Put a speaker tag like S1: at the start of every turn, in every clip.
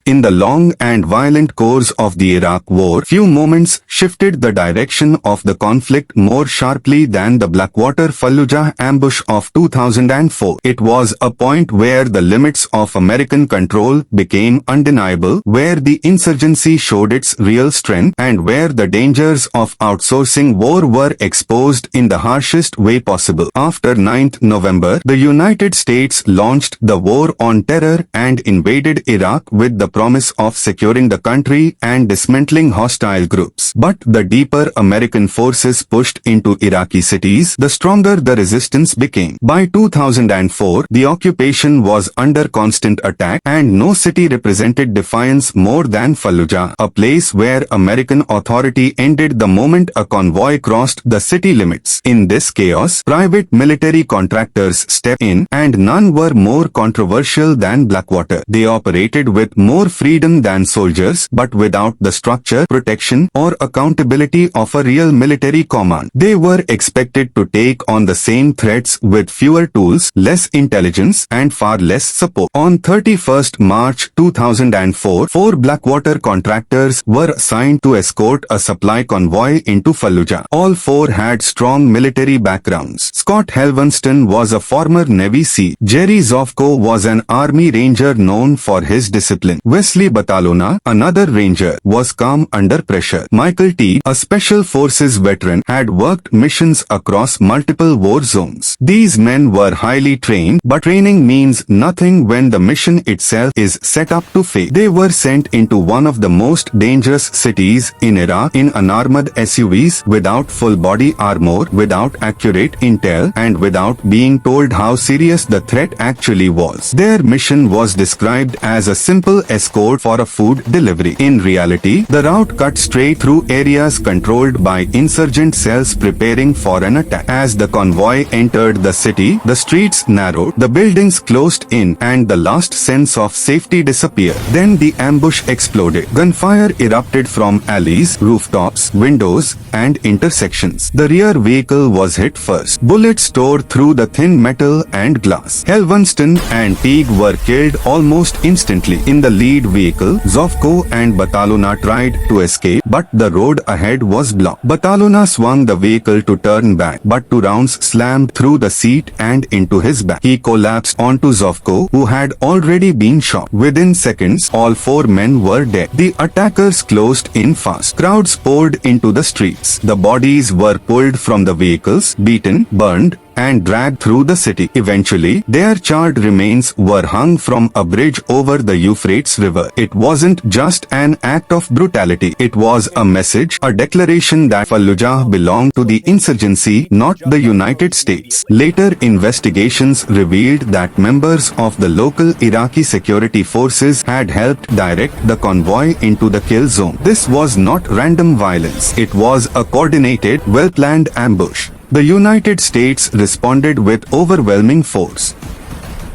S1: In the long and violent course of the Iraq War, few moments shifted the direction of the conflict more sharply than the Blackwater Fallujah ambush of 2004. It was a point where the limits of American control became undeniable, where the insurgency showed its real strength, and where the dangers of outsourcing war were exposed in the harshest way possible. After 9th November, the United States launched the war on terror and invaded Iraq with the promise of securing the country and dismantling hostile groups. But the deeper American forces pushed into Iraqi cities, the stronger the resistance became. By 2004, the occupation was under constant attack, and no city represented defiance more than Fallujah, a place where American authority ended the moment a convoy crossed the city limits. In this chaos, private military contractors stepped in, and none were more controversial than Blackwater. They operated with more freedom than soldiers, but without the structure, protection, or accountability of a real military command. They were expected to take on the same threats with fewer tools, less intelligence, and far less support. On 31st March 2004, 4 Blackwater contractors were assigned to escort a supply convoy into Fallujah. All 4 had strong military backgrounds. Scott Helvenston was a former Navy SEAL. Jerry Zofko was an Army Ranger known for his discipline. Wesley Batalona, another Ranger, was calm under pressure. Michael T., a Special Forces veteran, had worked missions across multiple war zones. These men were highly trained, but training means nothing when the mission itself is set up to fail. They were sent into one of the most dangerous cities in Iraq in unarmored SUVs, without full body armor, without accurate intel, and without being told how serious the threat actually was. Their mission was described as a simple escort for a food delivery. In reality, the route cut straight through areas controlled by insurgent cells preparing for an attack. As the convoy entered the city, the streets narrowed, the buildings closed in, and the last sense of safety disappeared. Then the ambush exploded. Gunfire erupted from alleys, rooftops, windows, and intersections. The rear vehicle was hit first. Bullets tore through the thin metal and glass. Helvenston and Teague were killed almost instantly. In the lead vehicle, Zofko and Batalona tried to escape, but the road ahead was blocked. Batalona swung the vehicle to turn back, but 2 rounds slammed through the seat and into his back. He collapsed onto Zofko, who had already been shot. Within seconds, all 4 men were dead. The attackers closed in fast. Crowds poured into the streets. The bodies were pulled from the vehicles, beaten, burned, and dragged through the city. Eventually, their charred remains were hung from a bridge over the Euphrates River. It wasn't just an act of brutality. It was a message, a declaration that Fallujah belonged to the insurgency, not the United States. Later investigations revealed that members of the local Iraqi security forces had helped direct the convoy into the kill zone. This was not random violence. It was a coordinated, well-planned ambush. The United States responded with overwhelming force.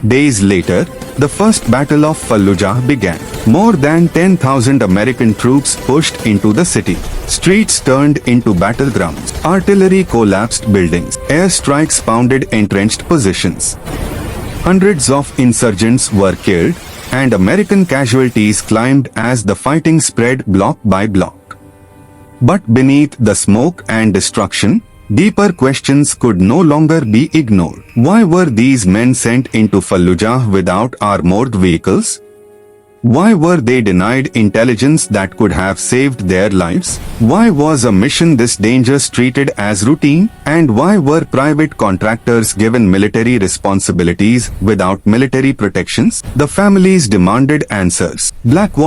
S1: Days later, the First Battle of Fallujah began. More than 10,000 American troops pushed into the city. Streets turned into battlegrounds. Artillery collapsed buildings. Airstrikes pounded entrenched positions. Hundreds of insurgents were killed, and American casualties climbed as the fighting spread block by block. But beneath the smoke and destruction, deeper questions could no longer be ignored. Why were these men sent into Fallujah without armored vehicles? Why were they denied intelligence that could have saved their lives? Why was a mission this dangerous treated as routine? And why were private contractors given military responsibilities without military protections? The families demanded answers. Blackwater